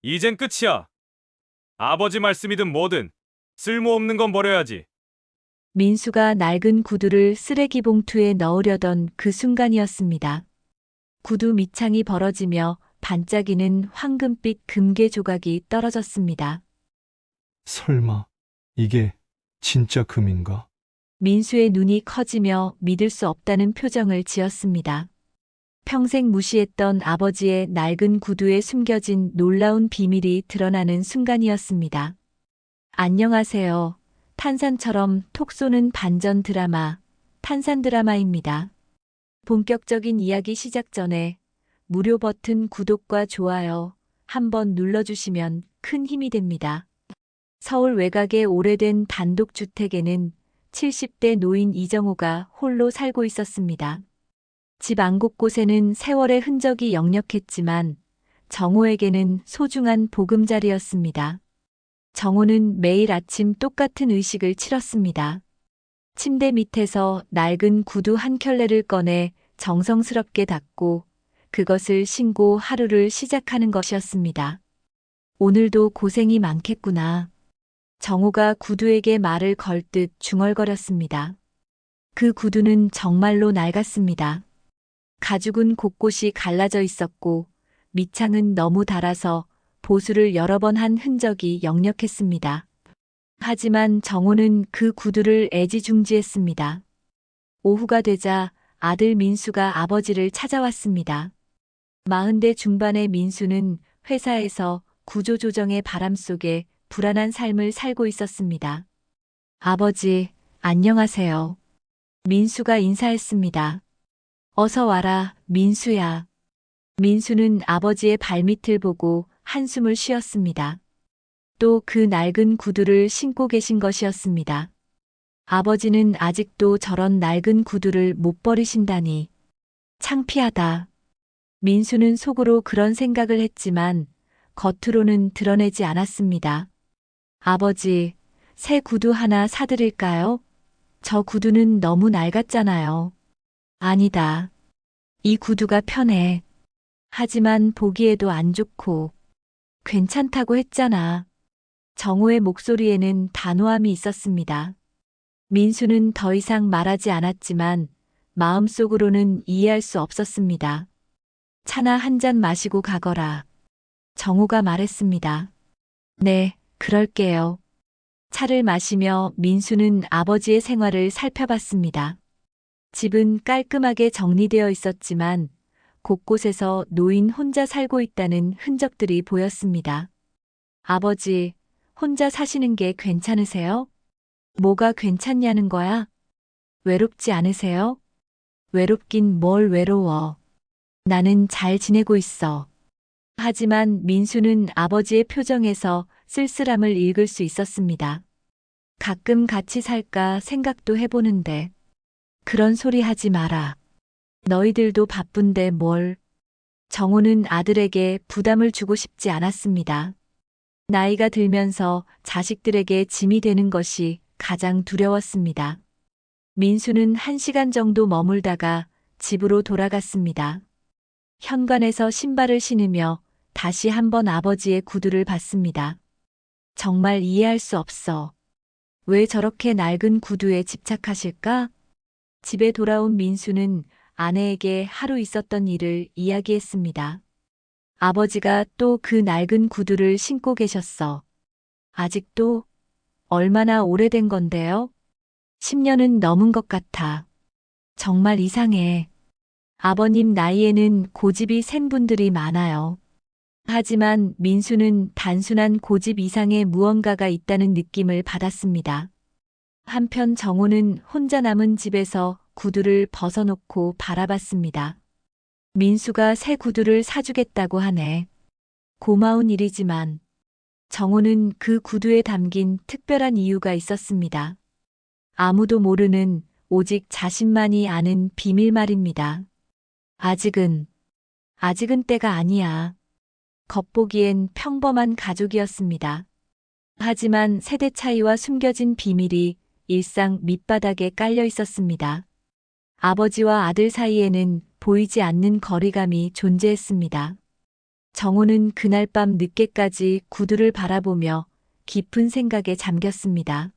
이젠 끝이야. 아버지 말씀이든 뭐든 쓸모없는 건 버려야지. 민수가 낡은 구두를 쓰레기 봉투에 넣으려던 그 순간이었습니다. 구두 밑창이 벌어지며 반짝이는 황금빛 금괴 조각이 떨어졌습니다. 설마 이게 진짜 금인가? 민수의 눈이 커지며 믿을 수 없다는 표정을 지었습니다. 평생 무시했던 아버지의 낡은 구두에 숨겨진 놀라운 비밀이 드러나는 순간이었습니다. 안녕하세요. 탄산처럼 톡 쏘는 반전 드라마, 탄산 드라마입니다. 본격적인 이야기 시작 전에 무료 버튼 구독과 좋아요 한번 눌러주시면 큰 힘이 됩니다. 서울 외곽의 오래된 단독주택에는 70대 노인 이정호가 홀로 살고 있었습니다. 집 안 곳곳에는 세월의 흔적이 역력했지만 정호에게는 소중한 보금자리였습니다. 정호는 매일 아침 똑같은 의식을 치렀습니다. 침대 밑에서 낡은 구두 한 켤레를 꺼내 정성스럽게 닦고 그것을 신고 하루를 시작하는 것이었습니다. 오늘도 고생이 많겠구나. 정호가 구두에게 말을 걸 듯 중얼거렸습니다. 그 구두는 정말로 낡았습니다. 가죽은 곳곳이 갈라져 있었고 밑창은 너무 닳아서 보수를 여러 번 한 흔적이 역력했습니다. 하지만 정호는 그 구두를 애지중지했습니다. 오후가 되자 아들 민수가 아버지를 찾아왔습니다. 40대 중반의 민수는 회사에서 구조조정의 바람 속에 불안한 삶을 살고 있었습니다. 아버지, 안녕하세요. 민수가 인사했습니다. 어서 와라, 민수야. 민수는 아버지의 발밑을 보고 한숨을 쉬었습니다. 또 그 낡은 구두를 신고 계신 것이었습니다. 아버지는 아직도 저런 낡은 구두를 못 버리신다니. 창피하다. 민수는 속으로 그런 생각을 했지만 겉으로는 드러내지 않았습니다. 아버지, 새 구두 하나 사드릴까요? 저 구두는 너무 낡았잖아요. 아니다. 이 구두가 편해. 하지만 보기에도 안 좋고. 괜찮다고 했잖아. 정호의 목소리에는 단호함이 있었습니다. 민수는 더 이상 말하지 않았지만 마음속으로는 이해할 수 없었습니다. 차나 한 잔 마시고 가거라. 정호가 말했습니다. 네, 그럴게요. 차를 마시며 민수는 아버지의 생활을 살펴봤습니다. 집은 깔끔하게 정리되어 있었지만 곳곳에서 노인 혼자 살고 있다는 흔적들이 보였습니다. 아버지, 혼자 사시는 게 괜찮으세요? 뭐가 괜찮냐는 거야? 외롭지 않으세요? 외롭긴 뭘 외로워. 나는 잘 지내고 있어. 하지만 민수는 아버지의 표정에서 쓸쓸함을 읽을 수 있었습니다. 가끔 같이 살까 생각도 해보는데. 그런 소리 하지 마라. 너희들도 바쁜데 뭘. 정호는 아들에게 부담을 주고 싶지 않았습니다. 나이가 들면서 자식들에게 짐이 되는 것이 가장 두려웠습니다. 민수는 1시간 정도 머물다가 집으로 돌아갔습니다. 현관에서 신발을 신으며 다시 한번 아버지의 구두를 봤습니다. 정말 이해할 수 없어. 왜 저렇게 낡은 구두에 집착하실까? 집에 돌아온 민수는 아내에게 하루 있었던 일을 이야기했습니다. 아버지가 또 그 낡은 구두를 신고 계셨어. 아직도? 얼마나 오래된 건데요? 10년은 넘은 것 같아. 정말 이상해. 아버님 나이에는 고집이 센 분들이 많아요. 하지만 민수는 단순한 고집 이상의 무언가가 있다는 느낌을 받았습니다. 한편 정호는 혼자 남은 집에서 구두를 벗어놓고 바라봤습니다. 민수가 새 구두를 사주겠다고 하네. 고마운 일이지만 정호는 그 구두에 담긴 특별한 이유가 있었습니다. 아무도 모르는 오직 자신만이 아는 비밀 말입니다. 아직은 때가 아니야. 겉보기엔 평범한 가족이었습니다. 하지만 세대 차이와 숨겨진 비밀이 일상 밑바닥에 깔려 있었습니다. 아버지와 아들 사이에는 보이지 않는 거리감이 존재했습니다. 정호는 그날 밤 늦게까지 구두를 바라보며 깊은 생각에 잠겼습니다.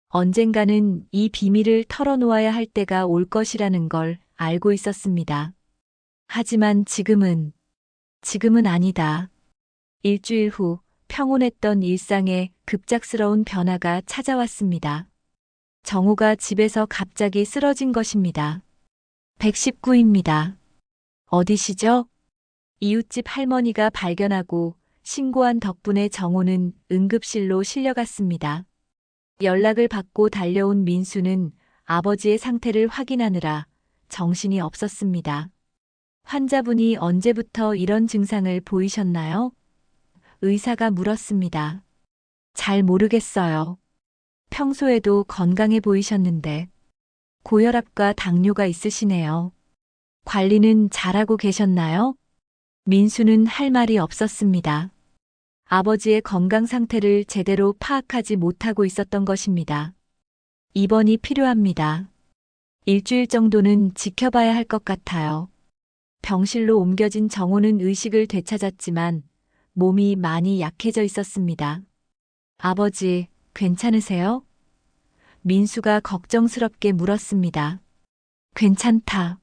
언젠가는 이 비밀을 털어놓아야 할 때가 올 것이라는 걸 알고 있었습니다. 하지만 지금은 아니다. 일주일 후 평온했던 일상에 급작스러운 변화가 찾아왔습니다. 정호가 집에서 갑자기 쓰러진 것입니다. 119입니다. 어디시죠? 이웃집 할머니가 발견하고 신고한 덕분에 정호는 응급실로 실려갔습니다. 연락을 받고 달려온 민수는 아버지의 상태를 확인하느라 정신이 없었습니다. 환자분이 언제부터 이런 증상을 보이셨나요? 의사가 물었습니다. 잘 모르겠어요. 평소에도 건강해 보이셨는데 고혈압과 당뇨가 있으시네요. 관리는 잘하고 계셨나요? 민수는 할 말이 없었습니다. 아버지의 건강 상태를 제대로 파악하지 못하고 있었던 것입니다. 입원이 필요합니다. 일주일 정도는 지켜봐야 할 것 같아요. 병실로 옮겨진 정호는 의식을 되찾았지만 몸이 많이 약해져 있었습니다. 아버지, 괜찮으세요? 민수가 걱정스럽게 물었습니다. 괜찮다.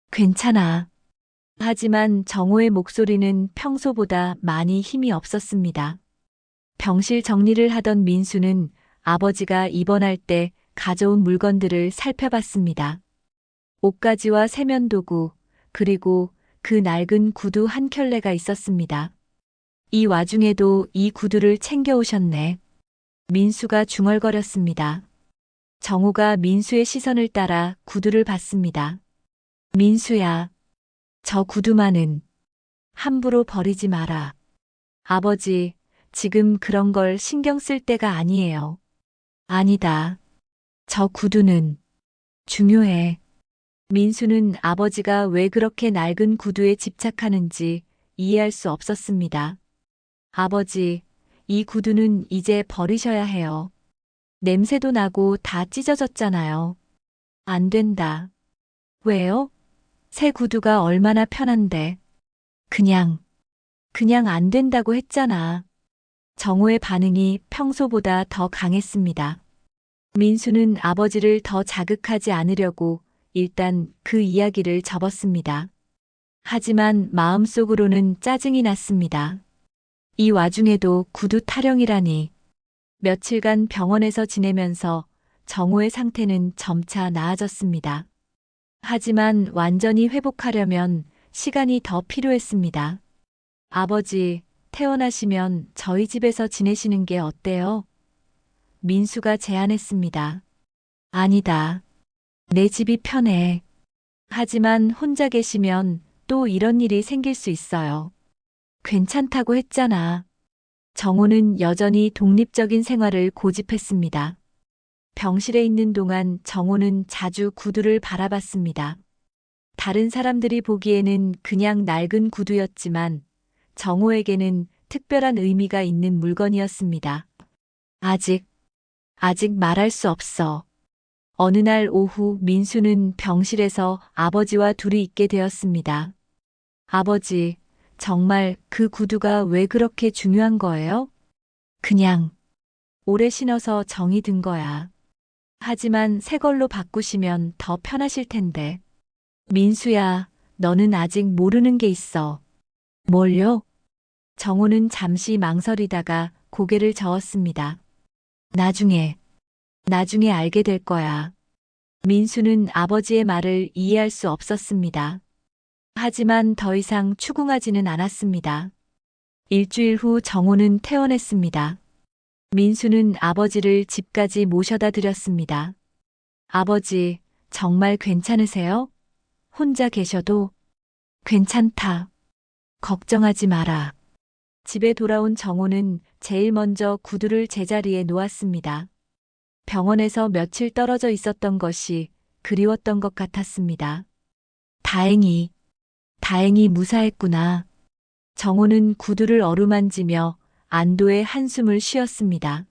괜찮아. 하지만 정호의 목소리는 평소보다 많이 힘이 없었습니다. 병실 정리를 하던 민수는 아버지가 입원할 때 가져온 물건들을 살펴봤습니다. 옷가지와 세면도구, 그리고 그 낡은 구두 한 켤레가 있었습니다. 이 와중에도 이 구두를 챙겨오셨네. 민수가 중얼거렸습니다. 정호가 민수의 시선을 따라 구두를 봤습니다. 민수야, 저 구두만은 함부로 버리지 마라. 아버지, 지금 그런 걸 신경 쓸 때가 아니에요. 아니다. 저 구두는 중요해. 민수는 아버지가 왜 그렇게 낡은 구두에 집착하는지 이해할 수 없었습니다. 아버지, 이 구두는 이제 버리셔야 해요. 냄새도 나고 다 찢어졌잖아요. 안 된다. 왜요? 새 구두가 얼마나 편한데. 그냥 안 된다고 했잖아. 정호의 반응이 평소보다 더 강했습니다. 민수는 아버지를 더 자극하지 않으려고 일단 그 이야기를 접었습니다. 하지만 마음속으로는 짜증이 났습니다. 이 와중에도 구두 타령이라니. 며칠간 병원에서 지내면서 정호의 상태는 점차 나아졌습니다. 하지만 완전히 회복하려면 시간이 더 필요했습니다. 아버지, 퇴원하시면 저희 집에서 지내시는 게 어때요? 민수가 제안했습니다. 아니다. 내 집이 편해. 하지만 혼자 계시면 또 이런 일이 생길 수 있어요. 괜찮다고 했잖아. 정호는 여전히 독립적인 생활을 고집했습니다. 병실에 있는 동안 정호는 자주 구두를 바라봤습니다. 다른 사람들이 보기에는 그냥 낡은 구두였지만 정호에게는 특별한 의미가 있는 물건이었습니다. 아직 말할 수 없어. 어느 날 오후 민수는 병실에서 아버지와 둘이 있게 되었습니다. 아버지, 정말 그 구두가 왜 그렇게 중요한 거예요? 그냥 오래 신어서 정이 든 거야. 하지만 새 걸로 바꾸시면 더 편하실 텐데. 민수야, 너는 아직 모르는 게 있어. 뭘요? 정호는 잠시 망설이다가 고개를 저었습니다. 나중에 알게 될 거야. 민수는 아버지의 말을 이해할 수 없었습니다. 하지만 더 이상 추궁하지는 않았습니다. 일주일 후 정호는 퇴원했습니다. 민수는 아버지를 집까지 모셔다 드렸습니다. 아버지, 정말 괜찮으세요? 혼자 계셔도 괜찮다. 걱정하지 마라. 집에 돌아온 정호는 제일 먼저 구두를 제자리에 놓았습니다. 병원에서 며칠 떨어져 있었던 것이 그리웠던 것 같았습니다. 다행히 무사했구나. 정호는 구두를 어루만지며 안도의 한숨을 쉬었습니다.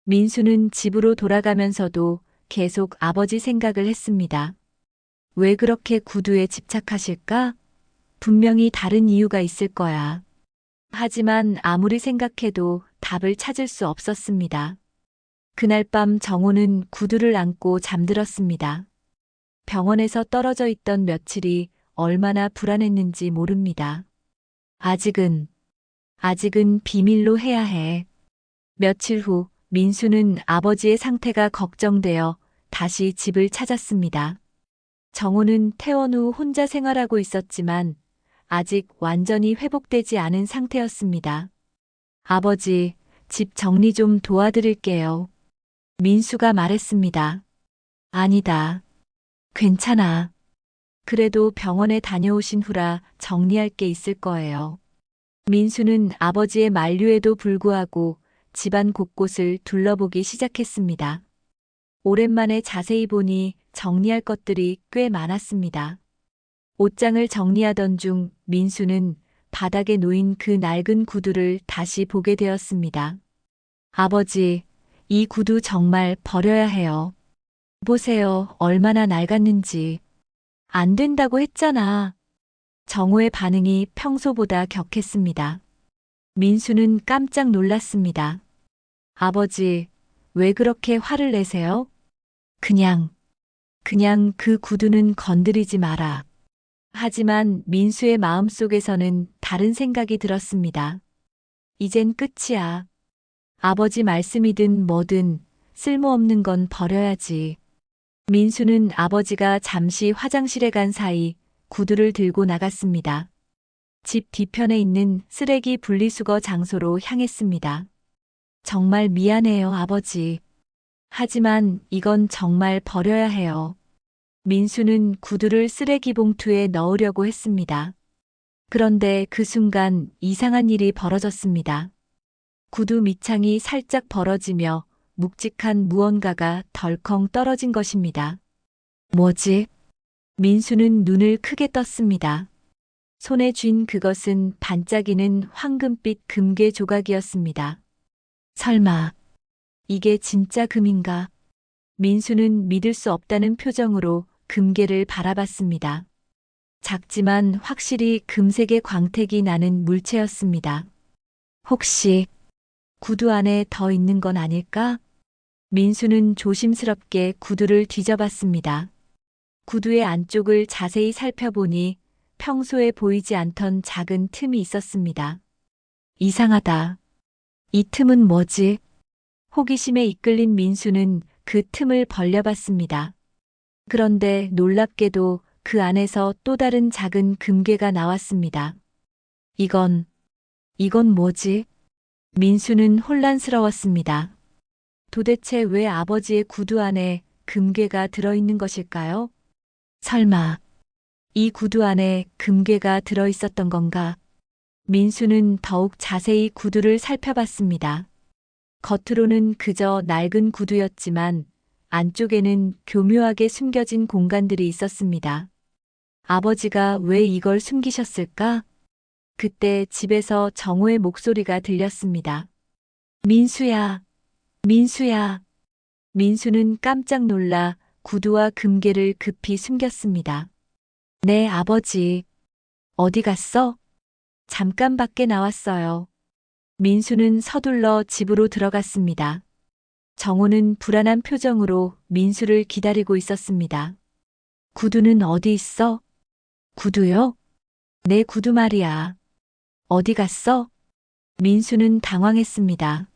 민수는 집으로 돌아가면서도 계속 아버지 생각을 했습니다. 왜 그렇게 구두에 집착하실까? 분명히 다른 이유가 있을 거야. 하지만 아무리 생각해도 답을 찾을 수 없었습니다. 그날 밤 정호는 구두를 안고 잠들었습니다. 병원에서 떨어져 있던 며칠이 얼마나 불안했는지 모릅니다. 아직은 비밀로 해야 해. 며칠 후 민수는 아버지의 상태가 걱정되어 다시 집을 찾았습니다. 정호는 퇴원 후 혼자 생활하고 있었지만 아직 완전히 회복되지 않은 상태였습니다. 아버지, 집 정리 좀 도와드릴게요. 민수가 말했습니다. 아니다. 괜찮아. 그래도 병원에 다녀오신 후라 정리할 게 있을 거예요. 민수는 아버지의 만류에도 불구하고 집안 곳곳을 둘러보기 시작했습니다. 오랜만에 자세히 보니 정리할 것들이 꽤 많았습니다. 옷장을 정리하던 중 민수는 바닥에 놓인 그 낡은 구두를 다시 보게 되었습니다. 아버지, 이 구두 정말 버려야 해요. 보세요, 얼마나 낡았는지. 안 된다고 했잖아. 정호의 반응이 평소보다 격했습니다. 민수는 깜짝 놀랐습니다. 아버지, 왜 그렇게 화를 내세요? 그냥 그 구두는 건드리지 마라. 하지만 민수의 마음속에서는 다른 생각이 들었습니다. 이젠 끝이야. 아버지 말씀이든 뭐든 쓸모없는 건 버려야지. 민수는 아버지가 잠시 화장실에 간 사이 구두를 들고 나갔습니다. 집 뒤편에 있는 쓰레기 분리수거 장소로 향했습니다. 정말 미안해요, 아버지. 하지만 이건 정말 버려야 해요. 민수는 구두를 쓰레기 봉투에 넣으려고 했습니다. 그런데 그 순간 이상한 일이 벌어졌습니다. 구두 밑창이 살짝 벌어지며 묵직한 무언가가 덜컹 떨어진 것입니다. 뭐지? 민수는 눈을 크게 떴습니다. 손에 쥔 그것은 반짝이는 황금빛 금괴 조각이었습니다. 설마, 이게 진짜 금인가? 민수는 믿을 수 없다는 표정으로 금괴를 바라봤습니다. 작지만 확실히 금색의 광택이 나는 물체였습니다. 혹시 구두 안에 더 있는 건 아닐까? 민수는 조심스럽게 구두를 뒤져봤습니다. 구두의 안쪽을 자세히 살펴보니 평소에 보이지 않던 작은 틈이 있었습니다. 이상하다. 이 틈은 뭐지? 호기심에 이끌린 민수는 그 틈을 벌려봤습니다. 그런데 놀랍게도 그 안에서 또 다른 작은 금괴가 나왔습니다. 이건 뭐지? 민수는 혼란스러웠습니다. 도대체 왜 아버지의 구두 안에 금괴가 들어있는 것일까요? 설마 이 구두 안에 금괴가 들어있었던 건가? 민수는 더욱 자세히 구두를 살펴봤습니다. 겉으로는 그저 낡은 구두였지만 안쪽에는 교묘하게 숨겨진 공간들이 있었습니다. 아버지가 왜 이걸 숨기셨을까? 그때 집에서 정호의 목소리가 들렸습니다. 민수야, 민수야. 민수는 깜짝 놀라 구두와 금괴를 급히 숨겼습니다. 네, 아버지. 어디 갔어? 잠깐 밖에 나왔어요. 민수는 서둘러 집으로 들어갔습니다. 정호는 불안한 표정으로 민수를 기다리고 있었습니다. 구두는 어디 있어? 구두요? 내 구두 말이야. 어디 갔어? 민수는 당황했습니다.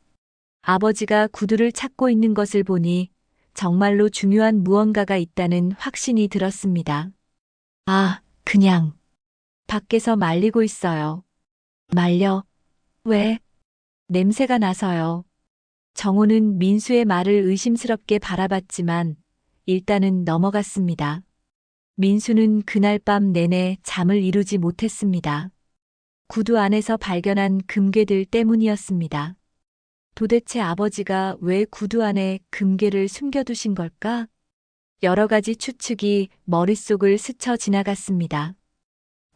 아버지가 구두를 찾고 있는 것을 보니 정말로 중요한 무언가가 있다는 확신이 들었습니다. 아, 그냥 밖에서 말리고 있어요. 말려? 왜? 냄새가 나서요. 정호는 민수의 말을 의심스럽게 바라봤지만 일단은 넘어갔습니다. 민수는 그날 밤 내내 잠을 이루지 못했습니다. 구두 안에서 발견한 금괴들 때문이었습니다. 도대체 아버지가 왜 구두 안에 금괴를 숨겨두신 걸까? 여러 가지 추측이 머릿속을 스쳐 지나갔습니다.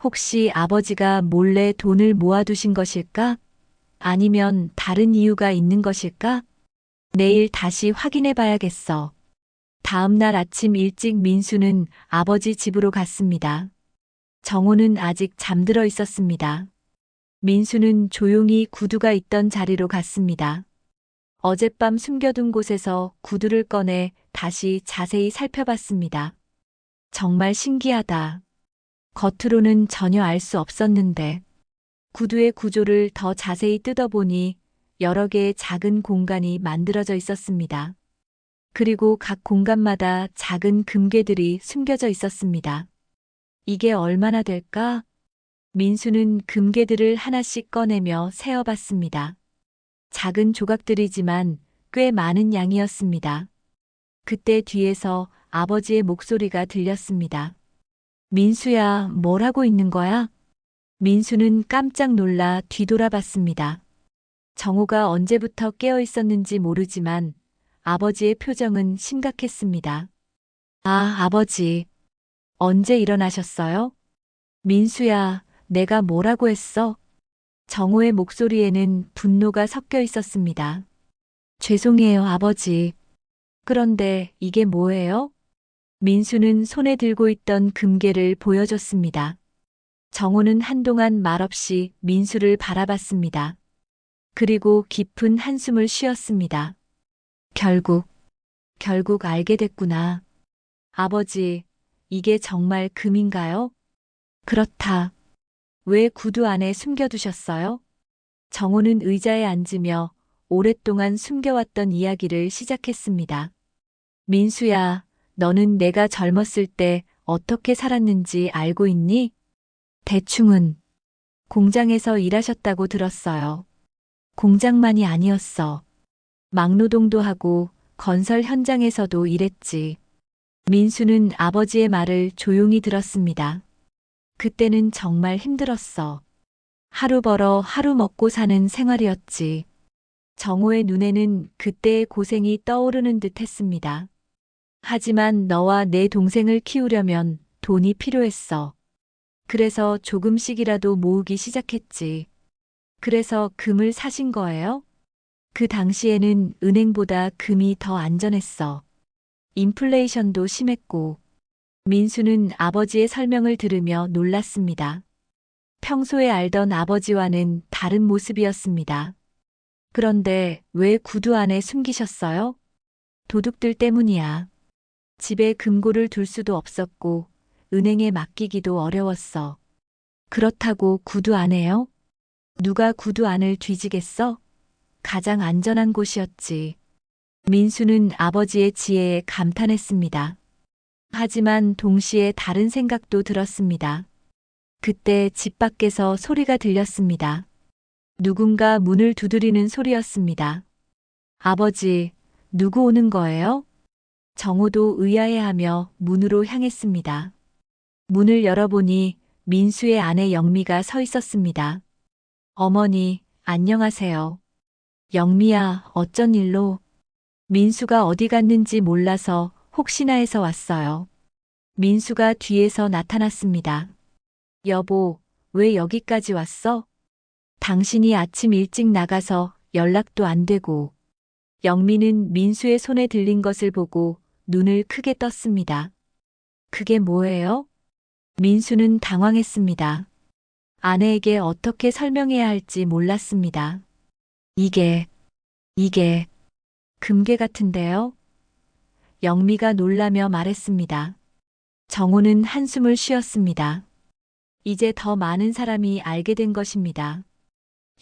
혹시 아버지가 몰래 돈을 모아두신 것일까? 아니면 다른 이유가 있는 것일까? 내일 다시 확인해 봐야겠어. 다음 날 아침 일찍 민수는 아버지 집으로 갔습니다. 정호는 아직 잠들어 있었습니다. 민수는 조용히 구두가 있던 자리로 갔습니다. 어젯밤 숨겨둔 곳에서 구두를 꺼내 다시 자세히 살펴봤습니다. 정말 신기하다. 겉으로는 전혀 알 수 없었는데 구두의 구조를 더 자세히 뜯어보니 여러 개의 작은 공간이 만들어져 있었습니다. 그리고 각 공간마다 작은 금괴들이 숨겨져 있었습니다. 이게 얼마나 될까? 민수는 금괴들을 하나씩 꺼내며 세어봤습니다. 작은 조각들이지만 꽤 많은 양이었습니다. 그때 뒤에서 아버지의 목소리가 들렸습니다. 민수야, 뭘 하고 있는 거야? 민수는 깜짝 놀라 뒤돌아봤습니다. 정호가 언제부터 깨어 있었는지 모르지만 아버지의 표정은 심각했습니다. 아, 아버지. 언제 일어나셨어요? 민수야, 내가 뭐라고 했어? 정호의 목소리에는 분노가 섞여 있었습니다. 죄송해요, 아버지. 그런데 이게 뭐예요? 민수는 손에 들고 있던 금괴를 보여줬습니다. 정호는 한동안 말없이 민수를 바라봤습니다. 그리고 깊은 한숨을 쉬었습니다. 결국 알게 됐구나. 아버지, 이게 정말 금인가요? 그렇다. 왜 구두 안에 숨겨두셨어요? 정호는 의자에 앉으며 오랫동안 숨겨왔던 이야기를 시작했습니다. 민수야, 너는 내가 젊었을 때 어떻게 살았는지 알고 있니? 대충은 공장에서 일하셨다고 들었어요. 공장만이 아니었어. 막노동도 하고 건설 현장에서도 일했지. 민수는 아버지의 말을 조용히 들었습니다. 그때는 정말 힘들었어. 하루 벌어 하루 먹고 사는 생활이었지. 정호의 눈에는 그때의 고생이 떠오르는 듯 했습니다. 하지만 너와 내 동생을 키우려면 돈이 필요했어. 그래서 조금씩이라도 모으기 시작했지. 그래서 금을 사신 거예요? 그 당시에는 은행보다 금이 더 안전했어. 인플레이션도 심했고. 민수는 아버지의 설명을 들으며 놀랐습니다. 평소에 알던 아버지와는 다른 모습이었습니다. 그런데 왜 구두 안에 숨기셨어요? 도둑들 때문이야. 집에 금고를 둘 수도 없었고 은행에 맡기기도 어려웠어. 그렇다고 구두 안에요? 누가 구두 안을 뒤지겠어? 가장 안전한 곳이었지. 민수는 아버지의 지혜에 감탄했습니다. 하지만 동시에 다른 생각도 들었습니다. 그때 집 밖에서 소리가 들렸습니다. 누군가 문을 두드리는 소리였습니다. 아버지, 누구 오는 거예요? 정호도 의아해하며 문으로 향했습니다. 문을 열어보니 민수의 아내 영미가 서 있었습니다. 어머니, 안녕하세요. 영미야, 어쩐 일로? 민수가 어디 갔는지 몰라서 혹시나 해서 왔어요. 민수가 뒤에서 나타났습니다. 여보, 왜 여기까지 왔어? 당신이 아침 일찍 나가서 연락도 안 되고. 영미는 민수의 손에 들린 것을 보고 눈을 크게 떴습니다. 그게 뭐예요? 민수는 당황했습니다. 아내에게 어떻게 설명해야 할지 몰랐습니다. 이게 금괴 같은데요? 영미가 놀라며 말했습니다. 정호는 한숨을 쉬었습니다. 이제 더 많은 사람이 알게 된 것입니다.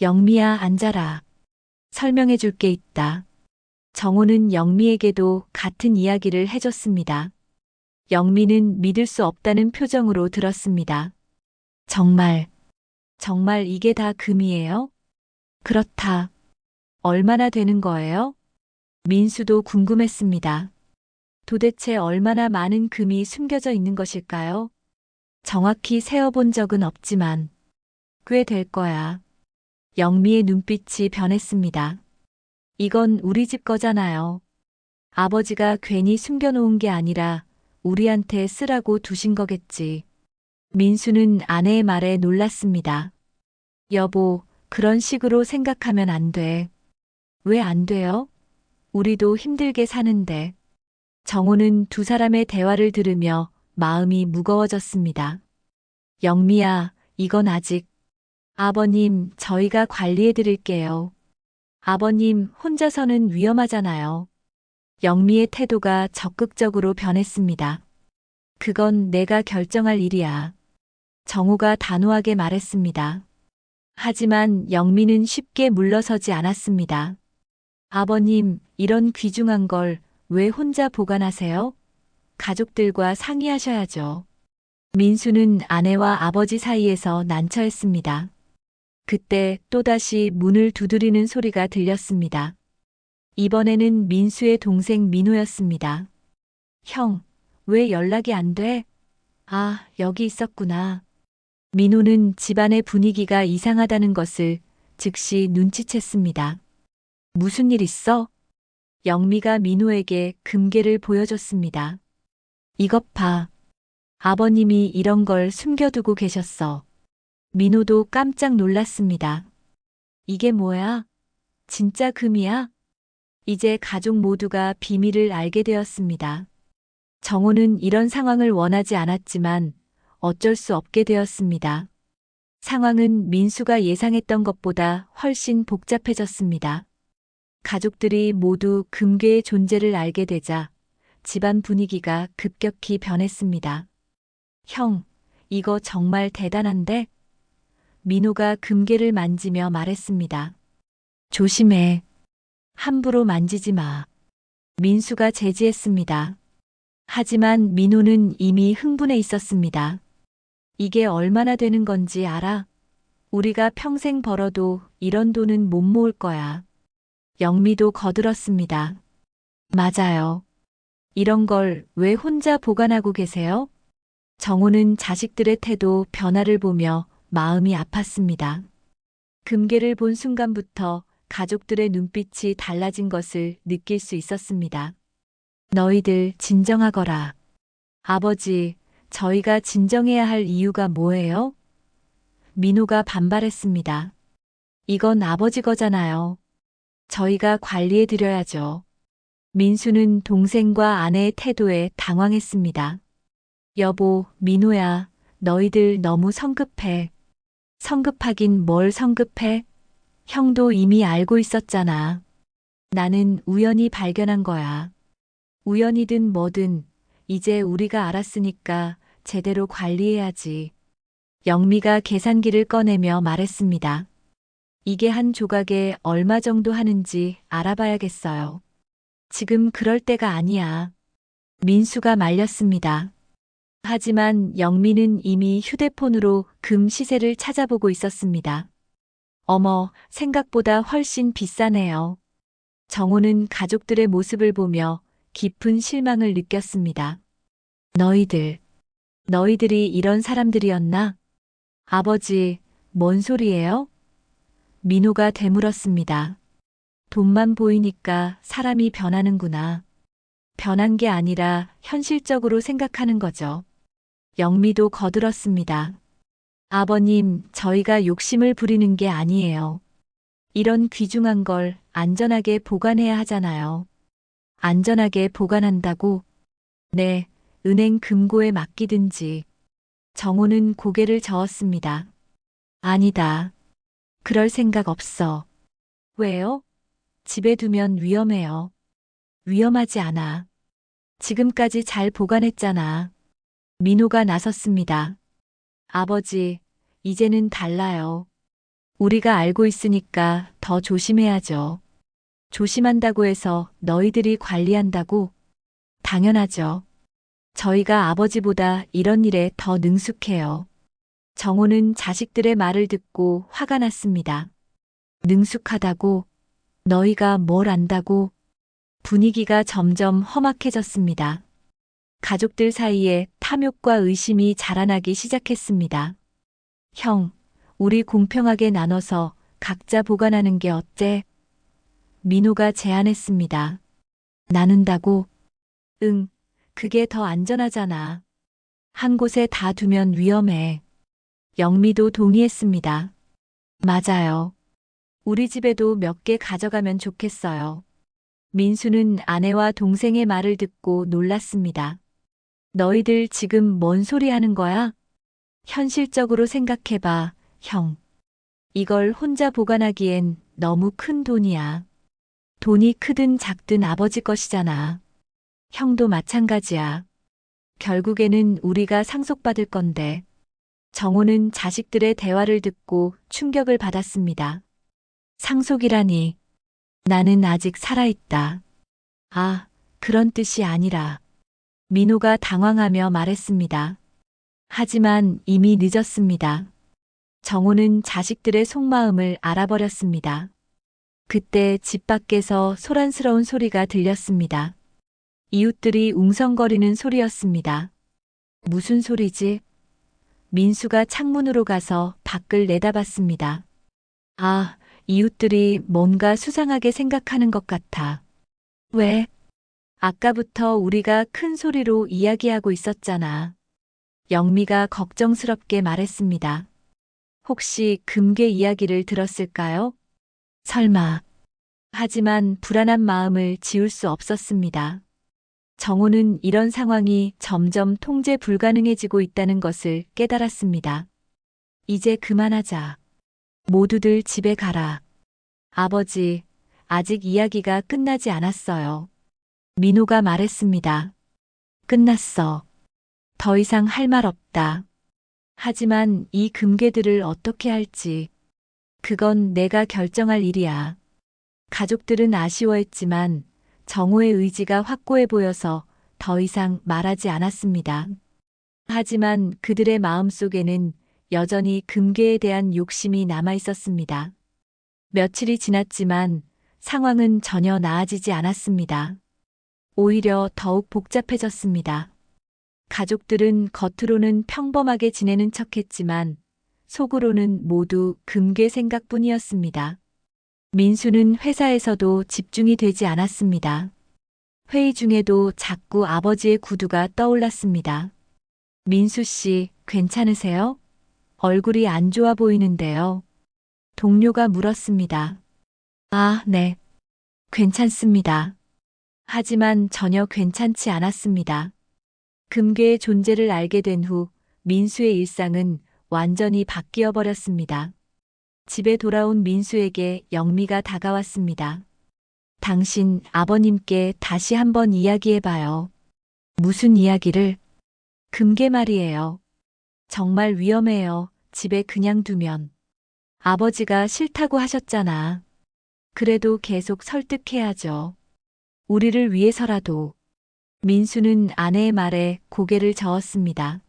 영미야, 앉아라. 설명해 줄 게 있다. 정호는 영미에게도 같은 이야기를 해줬습니다. 영미는 믿을 수 없다는 표정으로 들었습니다. 정말 이게 다 금이에요? 그렇다. 얼마나 되는 거예요? 민수도 궁금했습니다. 도대체 얼마나 많은 금이 숨겨져 있는 것일까요? 정확히 세어본 적은 없지만 꽤 될 거야. 영미의 눈빛이 변했습니다. 이건 우리 집 거잖아요. 아버지가 괜히 숨겨놓은 게 아니라 우리한테 쓰라고 두신 거겠지. 민수는 아내의 말에 놀랐습니다. 여보, 그런 식으로 생각하면 안 돼. 왜 안 돼요? 우리도 힘들게 사는데. 정호는 두 사람의 대화를 들으며 마음이 무거워졌습니다. 영미야, 이건 아직 아버님, 저희가 관리해 드릴게요. 아버님, 혼자서는 위험하잖아요. 영미의 태도가 적극적으로 변했습니다. 그건 내가 결정할 일이야. 정우가 단호하게 말했습니다. 하지만 영미는 쉽게 물러서지 않았습니다. 아버님, 이런 귀중한 걸 왜 혼자 보관하세요? 가족들과 상의하셔야죠. 민수는 아내와 아버지 사이에서 난처했습니다. 그때 또다시 문을 두드리는 소리가 들렸습니다. 이번에는 민수의 동생 민호였습니다. 형, 왜 연락이 안 돼? 아, 여기 있었구나. 민호는 집안의 분위기가 이상하다는 것을 즉시 눈치챘습니다. 무슨 일 있어? 영미가 민호에게 금괴를 보여줬습니다. 이것 봐. 아버님이 이런 걸 숨겨두고 계셨어. 민호도 깜짝 놀랐습니다. 이게 뭐야? 진짜 금이야? 이제 가족 모두가 비밀을 알게 되었습니다. 정호는 이런 상황을 원하지 않았지만 어쩔 수 없게 되었습니다. 상황은 민수가 예상했던 것보다 훨씬 복잡해졌습니다. 가족들이 모두 금괴의 존재를 알게 되자 집안 분위기가 급격히 변했습니다. 형, 이거 정말 대단한데? 민호가 금괴를 만지며 말했습니다. 조심해. 함부로 만지지 마. 민수가 제지했습니다. 하지만 민호는 이미 흥분해 있었습니다. 이게 얼마나 되는 건지 알아? 우리가 평생 벌어도 이런 돈은 못 모을 거야. 영미도 거들었습니다. 맞아요. 이런 걸 왜 혼자 보관하고 계세요? 정호는 자식들의 태도 변화를 보며 마음이 아팠습니다. 금괴를 본 순간부터 가족들의 눈빛이 달라진 것을 느낄 수 있었습니다. 너희들 진정하거라. 아버지, 저희가 진정해야 할 이유가 뭐예요? 민호가 반발했습니다. 이건 아버지 거잖아요. 저희가 관리해 드려야죠. 민수는 동생과 아내의 태도에 당황했습니다. 여보, 민호야, 너희들 너무 성급해. 성급하긴 뭘 성급해? 형도 이미 알고 있었잖아. 나는 우연히 발견한 거야. 우연이든 뭐든 이제 우리가 알았으니까 제대로 관리해야지. 영미가 계산기를 꺼내며 말했습니다. 이게 한 조각에 얼마 정도 하는지 알아봐야겠어요. 지금 그럴 때가 아니야. 민수가 말렸습니다. 하지만 영미는 이미 휴대폰으로 금 시세를 찾아보고 있었습니다. 어머, 생각보다 훨씬 비싸네요. 정호는 가족들의 모습을 보며 깊은 실망을 느꼈습니다. 너희들이 이런 사람들이었나? 아버지, 뭔 소리예요? 민호가 되물었습니다. 돈만 보이니까 사람이 변하는구나. 변한 게 아니라 현실적으로 생각하는 거죠. 영미도 거들었습니다. 아버님, 저희가 욕심을 부리는 게 아니에요. 이런 귀중한 걸 안전하게 보관해야 하잖아요. 안전하게 보관한다고? 네, 은행 금고에 맡기든지. 정호는 고개를 저었습니다. 아니다. 그럴 생각 없어. 왜요? 집에 두면 위험해요. 위험하지 않아. 지금까지 잘 보관했잖아. 민호가 나섰습니다. 아버지, 이제는 달라요. 우리가 알고 있으니까 더 조심해야죠. 조심한다고 해서 너희들이 관리한다고? 당연하죠. 저희가 아버지보다 이런 일에 더 능숙해요. 정호는 자식들의 말을 듣고 화가 났습니다. 능숙하다고? 너희가 뭘 안다고? 분위기가 점점 험악해졌습니다. 가족들 사이에 탐욕과 의심이 자라나기 시작했습니다. 형, 우리 공평하게 나눠서 각자 보관하는 게 어때? 민호가 제안했습니다. 나눈다고? 응, 그게 더 안전하잖아. 한 곳에 다 두면 위험해. 영미도 동의했습니다. 맞아요. 우리 집에도 몇 개 가져가면 좋겠어요. 민수는 아내와 동생의 말을 듣고 놀랐습니다. 너희들 지금 뭔 소리 하는 거야? 현실적으로 생각해봐, 형. 이걸 혼자 보관하기엔 너무 큰 돈이야. 돈이 크든 작든 아버지 것이잖아. 형도 마찬가지야. 결국에는 우리가 상속받을 건데. 정호는 자식들의 대화를 듣고 충격을 받았습니다. 상속이라니. 나는 아직 살아있다. 아, 그런 뜻이 아니라. 민호가 당황하며 말했습니다. 하지만 이미 늦었습니다. 정호는 자식들의 속마음을 알아버렸습니다. 그때 집 밖에서 소란스러운 소리가 들렸습니다. 이웃들이 웅성거리는 소리였습니다. 무슨 소리지? 민수가 창문으로 가서 밖을 내다봤습니다. 아, 이웃들이 뭔가 수상하게 생각하는 것 같아. 왜? 아까부터 우리가 큰 소리로 이야기하고 있었잖아. 영미가 걱정스럽게 말했습니다. 혹시 금괴 이야기를 들었을까요? 설마. 하지만 불안한 마음을 지울 수 없었습니다. 정호는 이런 상황이 점점 통제 불가능해지고 있다는 것을 깨달았습니다. 이제 그만하자. 모두들 집에 가라. 아버지, 아직 이야기가 끝나지 않았어요. 민호가 말했습니다. 끝났어. 더 이상 할 말 없다. 하지만 이 금괴들을 어떻게 할지, 그건 내가 결정할 일이야. 가족들은 아쉬워했지만 정호의 의지가 확고해 보여서 더 이상 말하지 않았습니다. 하지만 그들의 마음속에는 여전히 금괴에 대한 욕심이 남아 있었습니다. 며칠이 지났지만 상황은 전혀 나아지지 않았습니다. 오히려 더욱 복잡해졌습니다. 가족들은 겉으로는 평범하게 지내는 척했지만 속으로는 모두 금괴 생각뿐이었습니다. 민수는 회사에서도 집중이 되지 않았습니다. 회의 중에도 자꾸 아버지의 구두가 떠올랐습니다. 민수 씨, 괜찮으세요? 얼굴이 안 좋아 보이는데요. 동료가 물었습니다. 아, 네. 괜찮습니다. 하지만 전혀 괜찮지 않았습니다. 금괴의 존재를 알게 된 후 민수의 일상은 완전히 바뀌어 버렸습니다. 집에 돌아온 민수에게 영미가 다가왔습니다. 당신 아버님께 다시 한번 이야기해봐요. 무슨 이야기를? 금괴 말이에요. 정말 위험해요. 집에 그냥 두면. 아버지가 싫다고 하셨잖아. 그래도 계속 설득해야죠. 우리를 위해서라도. 민수는 아내의 말에 고개를 저었습니다.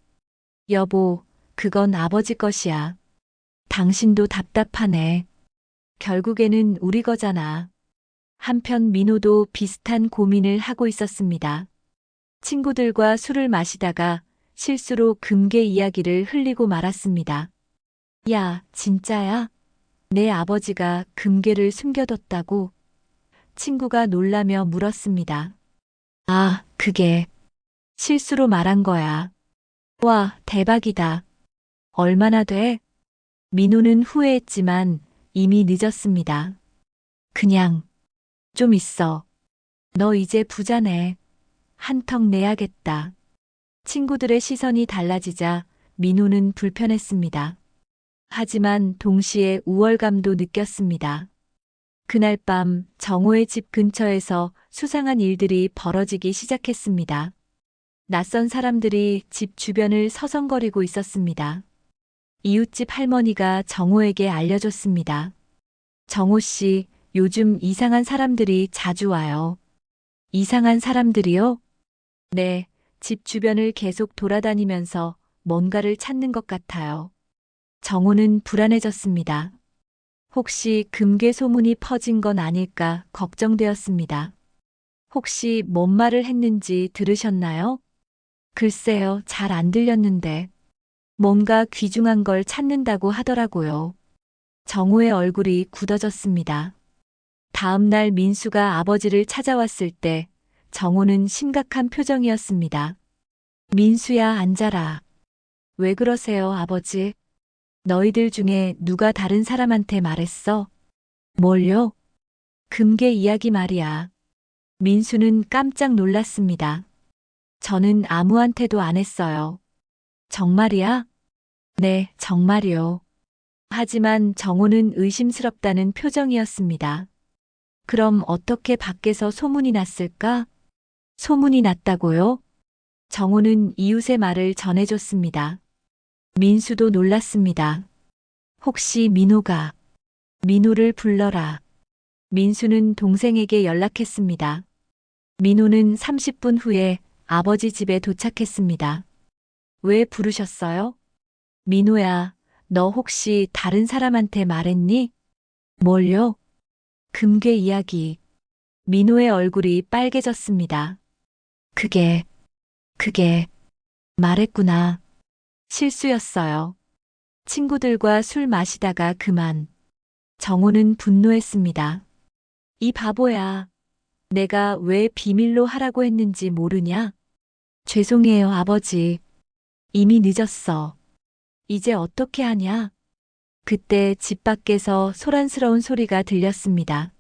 여보, 그건 아버지 것이야. 당신도 답답하네. 결국에는 우리 거잖아. 한편 민호도 비슷한 고민을 하고 있었습니다. 친구들과 술을 마시다가 실수로 금괴 이야기를 흘리고 말았습니다. 야, 진짜야? 내 아버지가 금괴를 숨겨뒀다고? 친구가 놀라며 물었습니다. 아, 그게 실수로 말한 거야. 와, 대박이다. 얼마나 돼? 민호는 후회했지만 이미 늦었습니다. 그냥 좀 있어. 너 이제 부자네. 한턱 내야겠다. 친구들의 시선이 달라지자 민호는 불편했습니다. 하지만 동시에 우월감도 느꼈습니다. 그날 밤 정호의 집 근처에서 수상한 일들이 벌어지기 시작했습니다. 낯선 사람들이 집 주변을 서성거리고 있었습니다. 이웃집 할머니가 정호에게 알려줬습니다. 정호 씨, 요즘 이상한 사람들이 자주 와요. 이상한 사람들이요? 네, 집 주변을 계속 돌아다니면서 뭔가를 찾는 것 같아요. 정호는 불안해졌습니다. 혹시 금괴 소문이 퍼진 건 아닐까 걱정되었습니다. 혹시 뭔 말을 했는지 들으셨나요? 글쎄요, 잘 안 들렸는데. 뭔가 귀중한 걸 찾는다고 하더라고요. 정호의 얼굴이 굳어졌습니다. 다음 날 민수가 아버지를 찾아왔을 때 정호는 심각한 표정이었습니다. 민수야, 앉아라. 왜 그러세요, 아버지? 너희들 중에 누가 다른 사람한테 말했어? 뭘요? 금괴 이야기 말이야. 민수는 깜짝 놀랐습니다. 저는 아무한테도 안 했어요. 정말이야? 네, 정말이요. 하지만 정호는 의심스럽다는 표정이었습니다. 그럼 어떻게 밖에서 소문이 났을까? 소문이 났다고요? 정호는 이웃의 말을 전해줬습니다. 민수도 놀랐습니다. 혹시 민호가 민호를 불러라. 민수는 동생에게 연락했습니다. 민호는 30분 후에 아버지 집에 도착했습니다. 왜 부르셨어요? 민호야, 너 혹시 다른 사람한테 말했니? 뭘요? 금괴 이야기. 민호의 얼굴이 빨개졌습니다. 그게 말했구나. 실수였어요. 친구들과 술 마시다가 그만. 정호는 분노했습니다. 이 바보야. 내가 왜 비밀로 하라고 했는지 모르냐? 죄송해요, 아버지. 이미 늦었어. 이제 어떻게 하냐? 그때 집 밖에서 소란스러운 소리가 들렸습니다.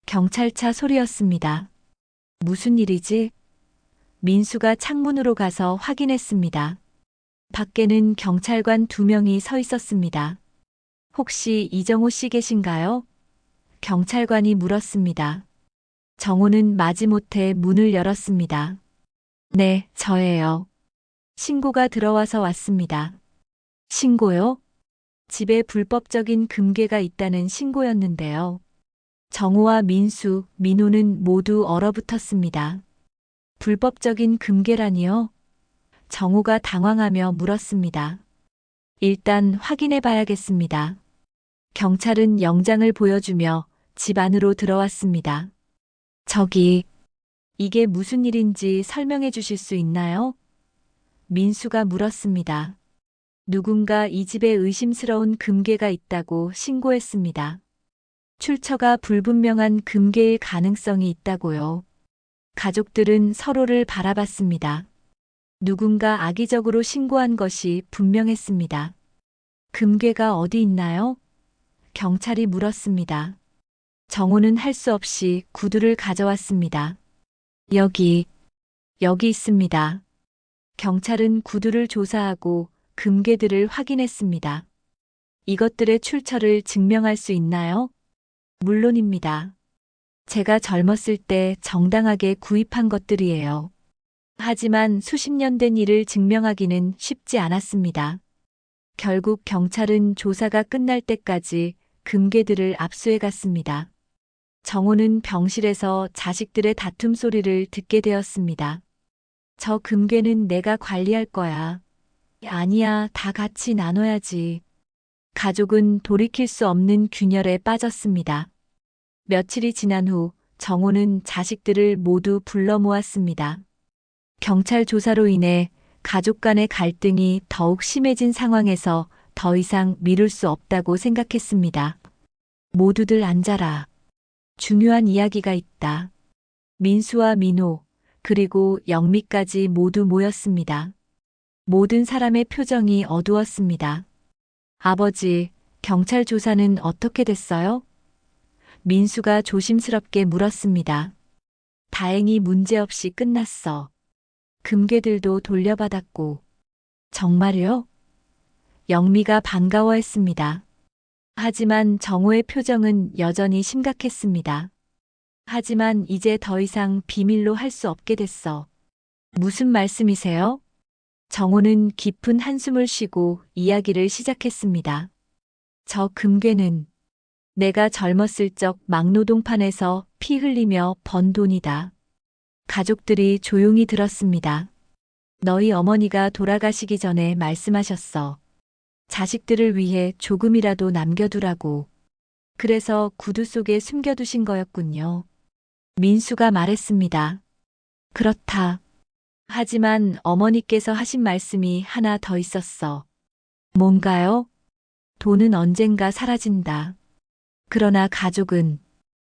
경찰차 소리였습니다. 무슨 일이지? 민수가 창문으로 가서 확인했습니다. 밖에는 경찰관 2명이 서 있었습니다. 혹시 이정호 씨 계신가요? 경찰관이 물었습니다. 정호는 마지못해 문을 열었습니다. 네, 저예요. 신고가 들어와서 왔습니다. 신고요? 집에 불법적인 금괴가 있다는 신고였는데요. 정호와 민수, 민호는 모두 얼어붙었습니다. 불법적인 금괴라니요? 정호가 당황하며 물었습니다. 일단 확인해 봐야겠습니다. 경찰은 영장을 보여주며 집 안으로 들어왔습니다. 저기, 이게 무슨 일인지 설명해 주실 수 있나요? 민수가 물었습니다. 누군가 이 집에 의심스러운 금괴가 있다고 신고했습니다. 출처가 불분명한 금괴일 가능성이 있다고요. 가족들은 서로를 바라봤습니다. 누군가 악의적으로 신고한 것이 분명했습니다. 금괴가 어디 있나요? 경찰이 물었습니다. 정호는 할 수 없이 구두를 가져왔습니다. 여기 있습니다. 경찰은 구두를 조사하고 금괴들을 확인했습니다. 이것들의 출처를 증명할 수 있나요? 물론입니다. 제가 젊었을 때 정당하게 구입한 것들이에요. 하지만 수십 년 된 일을 증명하기는 쉽지 않았습니다. 결국 경찰은 조사가 끝날 때까지 금괴들을 압수해 갔습니다. 정호는 병실에서 자식들의 다툼 소리를 듣게 되었습니다. 저 금괴는 내가 관리할 거야. 아니야, 다 같이 나눠야지. 가족은 돌이킬 수 없는 균열에 빠졌습니다. 며칠이 지난 후 정호는 자식들을 모두 불러 모았습니다. 경찰 조사로 인해 가족 간의 갈등이 더욱 심해진 상황에서 더 이상 미룰 수 없다고 생각했습니다. 모두들 앉아라. 중요한 이야기가 있다. 민수와 민호, 그리고 영미까지 모두 모였습니다. 모든 사람의 표정이 어두웠습니다. 아버지, 경찰 조사는 어떻게 됐어요? 민수가 조심스럽게 물었습니다. 다행히 문제없이 끝났어. 금괴들도 돌려받았고. 정말요? 영미가 반가워했습니다. 하지만 정호의 표정은 여전히 심각했습니다. 하지만 이제 더 이상 비밀로 할 수 없게 됐어. 무슨 말씀이세요? 정호는 깊은 한숨을 쉬고 이야기를 시작했습니다. 저 금괴는 내가 젊었을 적 막노동판에서 피 흘리며 번 돈이다. 가족들이 조용히 들었습니다. 너희 어머니가 돌아가시기 전에 말씀하셨어. 자식들을 위해 조금이라도 남겨두라고. 그래서 구두 속에 숨겨두신 거였군요. 민수가 말했습니다. 그렇다. 하지만 어머니께서 하신 말씀이 하나 더 있었어. 뭔가요? 돈은 언젠가 사라진다. 그러나 가족은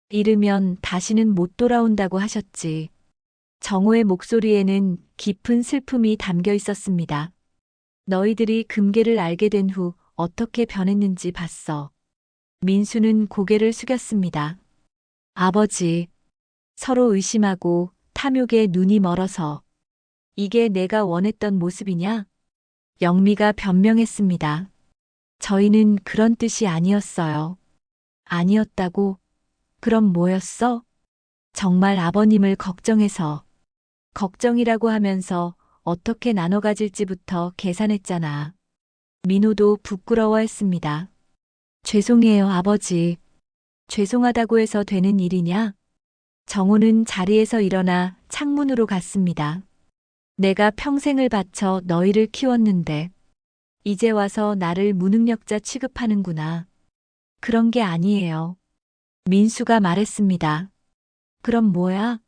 잃으면 다시는 못 돌아온다고 하셨지. 정호의 목소리에는 깊은 슬픔이 담겨 있었습니다. 너희들이 금괴를 알게 된 후 어떻게 변했는지 봤어. 민수는 고개를 숙였습니다. 아버지, 서로 의심하고 탐욕에 눈이 멀어서. 이게 내가 원했던 모습이냐? 영미가 변명했습니다. 저희는 그런 뜻이 아니었어요. 아니었다고? 그럼 뭐였어? 정말 아버님을 걱정해서. 걱정이라고 하면서 어떻게 나눠 가질지부터 계산했잖아. 민호도 부끄러워했습니다. 죄송해요, 아버지. 죄송하다고 해서 되는 일이냐? 정호는 자리에서 일어나 창문으로 갔습니다. 내가 평생을 바쳐 너희를 키웠는데, 이제 와서 나를 무능력자 취급하는구나. 그런 게 아니에요. 민수가 말했습니다. 그럼 뭐야?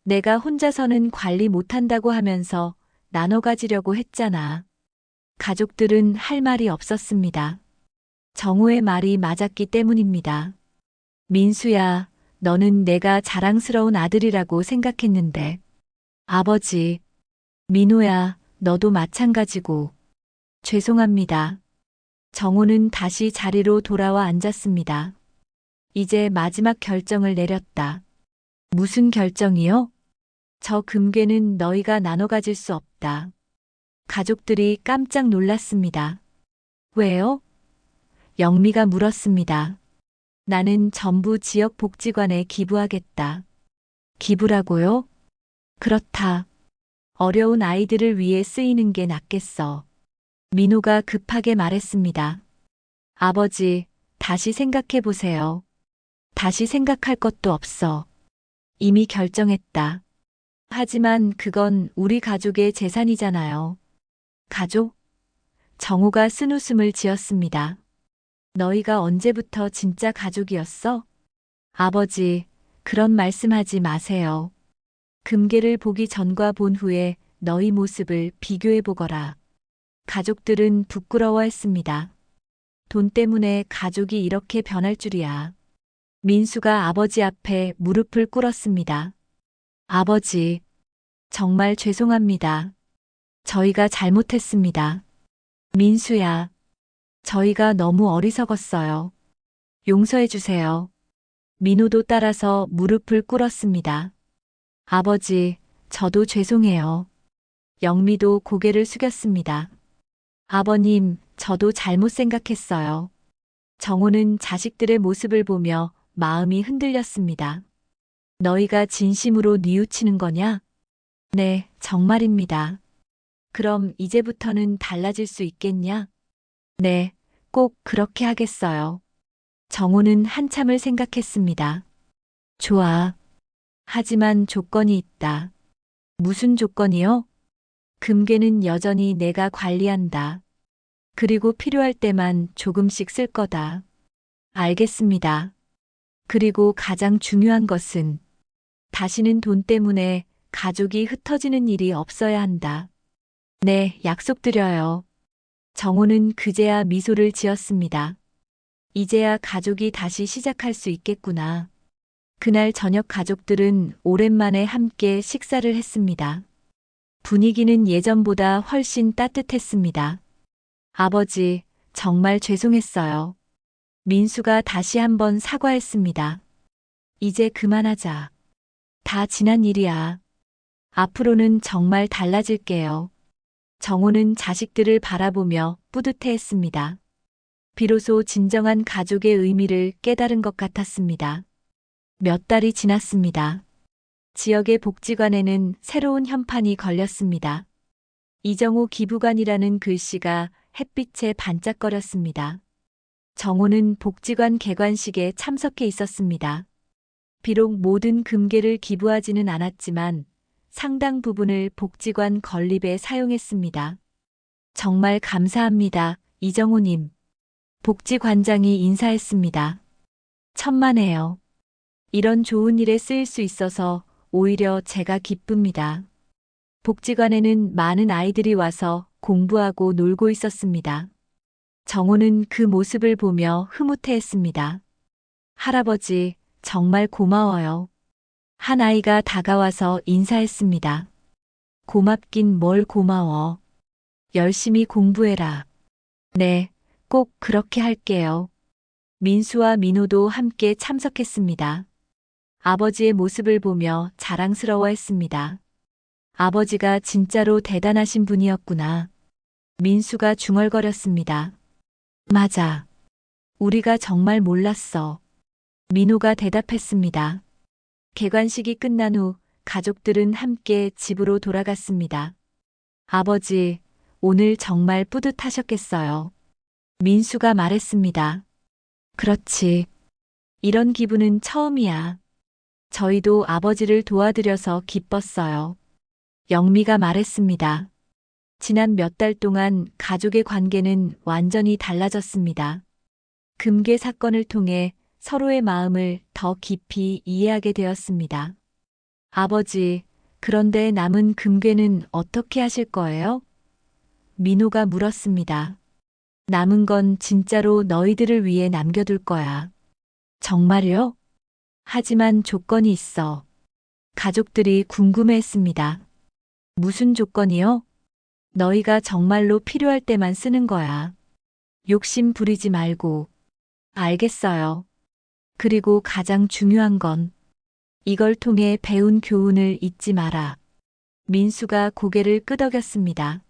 내가 혼자서는 관리 못한다고 하면서 나눠 가지려고 했잖아. 가족들은 할 말이 없었습니다. 정호의 말이 맞았기 때문입니다. 민수야, 너는 내가 자랑스러운 아들이라고 생각했는데. 아버지, 민호야, 너도 마찬가지고. 죄송합니다. 정호는 다시 자리로 돌아와 앉았습니다. 이제 마지막 결정을 내렸다. 무슨 결정이요? 저 금괴는 너희가 나눠 가질 수 없다. 가족들이 깜짝 놀랐습니다. 왜요? 영미가 물었습니다. 나는 전부 지역복지관에 기부하겠다. 기부라고요? 그렇다. 어려운 아이들을 위해 쓰이는 게 낫겠어. 민호가 급하게 말했습니다. 아버지, 다시 생각해 보세요. 다시 생각할 것도 없어. 이미 결정했다. 하지만 그건 우리 가족의 재산이잖아요. 가족? 정호가 쓴웃음을 지었습니다. 너희가 언제부터 진짜 가족이었어? 아버지, 그런 말씀하지 마세요. 금괴를 보기 전과 본 후에 너희 모습을 비교해 보거라. 가족들은 부끄러워했습니다. 돈 때문에 가족이 이렇게 변할 줄이야. 민수가 아버지 앞에 무릎을 꿇었습니다. 아버지, 정말 죄송합니다. 저희가 잘못했습니다. 민수야, 저희가 너무 어리석었어요. 용서해 주세요. 민호도 따라서 무릎을 꿇었습니다. 아버지, 저도 죄송해요. 영미도 고개를 숙였습니다. 아버님, 저도 잘못 생각했어요. 정호는 자식들의 모습을 보며 마음이 흔들렸습니다. 너희가 진심으로 뉘우치는 거냐? 네, 정말입니다. 그럼 이제부터는 달라질 수 있겠냐? 네, 꼭 그렇게 하겠어요. 정호는 한참을 생각했습니다. 좋아. 하지만 조건이 있다. 무슨 조건이요? 금괴는 여전히 내가 관리한다. 그리고 필요할 때만 조금씩 쓸 거다. 알겠습니다. 그리고 가장 중요한 것은 다시는 돈 때문에 가족이 흩어지는 일이 없어야 한다. 네, 약속드려요. 정호는 그제야 미소를 지었습니다. 이제야 가족이 다시 시작할 수 있겠구나. 그날 저녁 가족들은 오랜만에 함께 식사를 했습니다. 분위기는 예전보다 훨씬 따뜻했습니다. 아버지, 정말 죄송했어요. 민수가 다시 한번 사과했습니다. 이제 그만하자. 다 지난 일이야. 앞으로는 정말 달라질게요. 정호는 자식들을 바라보며 뿌듯해했습니다. 비로소 진정한 가족의 의미를 깨달은 것 같았습니다. 몇 달이 지났습니다. 지역의 복지관에는 새로운 현판이 걸렸습니다. 이정호 기부관이라는 글씨가 햇빛에 반짝거렸습니다. 정호는 복지관 개관식에 참석해 있었습니다. 비록 모든 금괴를 기부하지는 않았지만 상당 부분을 복지관 건립에 사용했습니다. 정말 감사합니다, 이정호님. 복지관장이 인사했습니다. 천만에요. 이런 좋은 일에 쓰일 수 있어서 오히려 제가 기쁩니다. 복지관에는 많은 아이들이 와서 공부하고 놀고 있었습니다. 정호는 그 모습을 보며 흐뭇해했습니다. 할아버지, 정말 고마워요. 한 아이가 다가와서 인사했습니다. 고맙긴 뭘 고마워. 열심히 공부해라. 네, 꼭 그렇게 할게요. 민수와 민호도 함께 참석했습니다. 아버지의 모습을 보며 자랑스러워했습니다. 아버지가 진짜로 대단하신 분이었구나. 민수가 중얼거렸습니다. 맞아. 우리가 정말 몰랐어. 민호가 대답했습니다. 개관식이 끝난 후 가족들은 함께 집으로 돌아갔습니다. 아버지, 오늘 정말 뿌듯하셨겠어요. 민수가 말했습니다. 그렇지. 이런 기분은 처음이야. 저희도 아버지를 도와드려서 기뻤어요. 영미가 말했습니다. 지난 몇 달 동안 가족의 관계는 완전히 달라졌습니다. 금괴 사건을 통해 서로의 마음을 더 깊이 이해하게 되었습니다. 아버지, 그런데 남은 금괴는 어떻게 하실 거예요? 민호가 물었습니다. 남은 건 진짜로 너희들을 위해 남겨둘 거야. 정말요? 하지만 조건이 있어. 가족들이 궁금해했습니다. 무슨 조건이요? 너희가 정말로 필요할 때만 쓰는 거야. 욕심 부리지 말고. 알겠어요. 그리고 가장 중요한 건 이걸 통해 배운 교훈을 잊지 마라. 민수가 고개를 끄덕였습니다.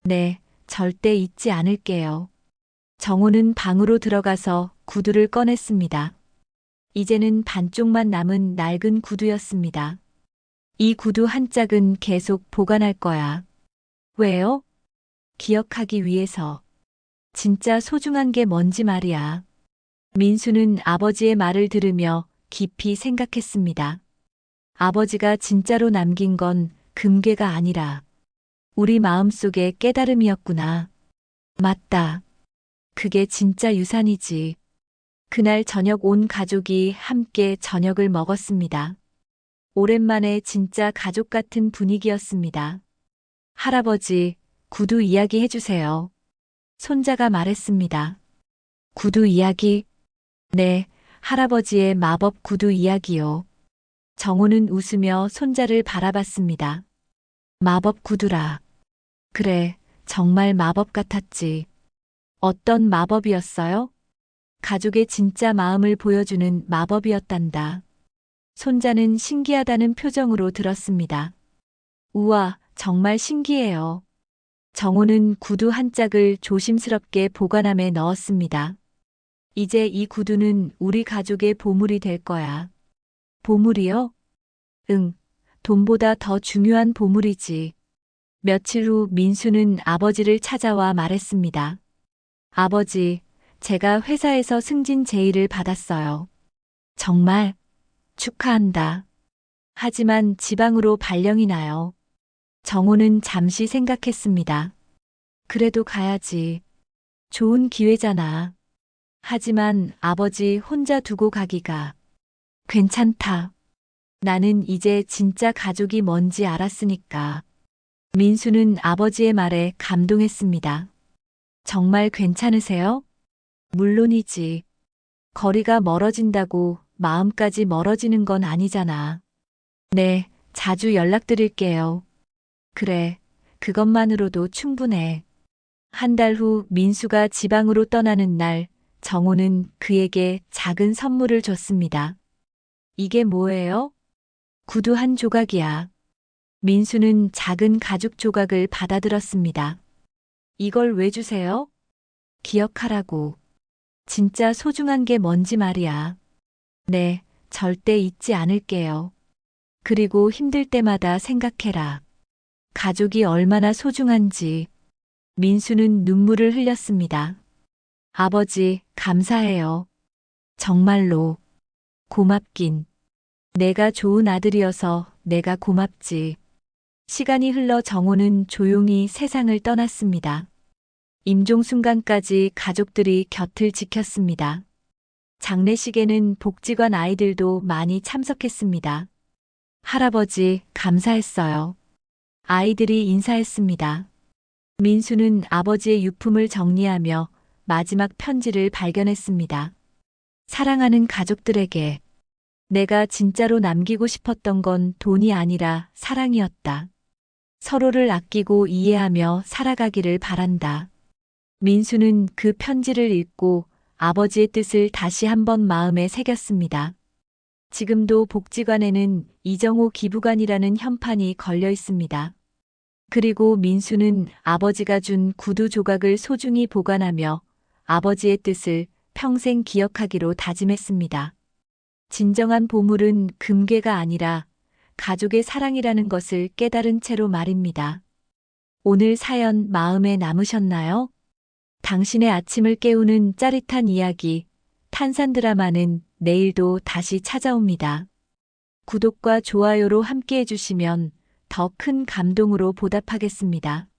네, 절대 잊지 않을게요. 정호는 방으로 들어가서 구두를 꺼냈습니다. 이제는 반쪽만 남은 낡은 구두였습니다. 이 구두 한 짝은 계속 보관할 거야. 왜요? 기억하기 위해서. 진짜 소중한 게 뭔지 말이야. 민수는 아버지의 말을 들으며 깊이 생각했습니다. 아버지가 진짜로 남긴 건 금괴가 아니라 우리 마음속의 깨달음이었구나. 맞다. 그게 진짜 유산이지. 그날 저녁 온 가족이 함께 저녁을 먹었습니다. 오랜만에 진짜 가족 같은 분위기였습니다. 할아버지, 구두 이야기 해주세요. 손자가 말했습니다. 구두 이야기? 네, 할아버지의 마법 구두 이야기요. 정호는 웃으며 손자를 바라봤습니다. 마법 구두라. 그래, 정말 마법 같았지. 어떤 마법이었어요? 가족의 진짜 마음을 보여주는 마법이었단다. 손자는 신기하다는 표정으로 들었습니다. 우와, 정말 신기해요. 정호는 구두 한 짝을 조심스럽게 보관함에 넣었습니다. 이제 이 구두는 우리 가족의 보물이 될 거야. 보물이요? 응, 돈보다 더 중요한 보물이지. 며칠 후 민수는 아버지를 찾아와 말했습니다. 아버지, 제가 회사에서 승진 제의를 받았어요. 정말 축하한다. 하지만 지방으로 발령이 나요. 정호는 잠시 생각했습니다. 그래도 가야지. 좋은 기회잖아. 하지만 아버지 혼자 두고 가기가 괜찮다. 나는 이제 진짜 가족이 뭔지 알았으니까. 민수는 아버지의 말에 감동했습니다. 정말 괜찮으세요? 물론이지. 거리가 멀어진다고 마음까지 멀어지는 건 아니잖아. 네, 자주 연락드릴게요. 그래, 그것만으로도 충분해. 한 달 후 민수가 지방으로 떠나는 날, 정호는 그에게 작은 선물을 줬습니다. 이게 뭐예요? 구두 한 조각이야. 민수는 작은 가죽 조각을 받아들었습니다. 이걸 왜 주세요? 기억하라고. 진짜 소중한 게 뭔지 말이야. 네, 절대 잊지 않을게요. 그리고 힘들 때마다 생각해라. 가족이 얼마나 소중한지. 민수는 눈물을 흘렸습니다. 아버지, 감사해요. 정말로. 고맙긴. 내가 좋은 아들이어서 내가 고맙지. 시간이 흘러 정호는 조용히 세상을 떠났습니다. 임종 순간까지 가족들이 곁을 지켰습니다. 장례식에는 복지관 아이들도 많이 참석했습니다. 할아버지, 감사했어요. 아이들이 인사했습니다. 민수는 아버지의 유품을 정리하며 마지막 편지를 발견했습니다. 사랑하는 가족들에게 내가 진짜로 남기고 싶었던 건 돈이 아니라 사랑이었다. 서로를 아끼고 이해하며 살아가기를 바란다. 민수는 그 편지를 읽고 아버지의 뜻을 다시 한번 마음에 새겼습니다. 지금도 복지관에는 이정호 기부관이라는 현판이 걸려 있습니다. 그리고 민수는 아버지가 준 구두 조각을 소중히 보관하며 아버지의 뜻을 평생 기억하기로 다짐했습니다. 진정한 보물은 금괴가 아니라 가족의 사랑이라는 것을 깨달은 채로 말입니다. 오늘 사연 마음에 남으셨나요? 당신의 아침을 깨우는 짜릿한 이야기, 탄산 드라마는 내일도 다시 찾아옵니다. 구독과 좋아요로 함께 해주시면 더 큰 감동으로 보답하겠습니다.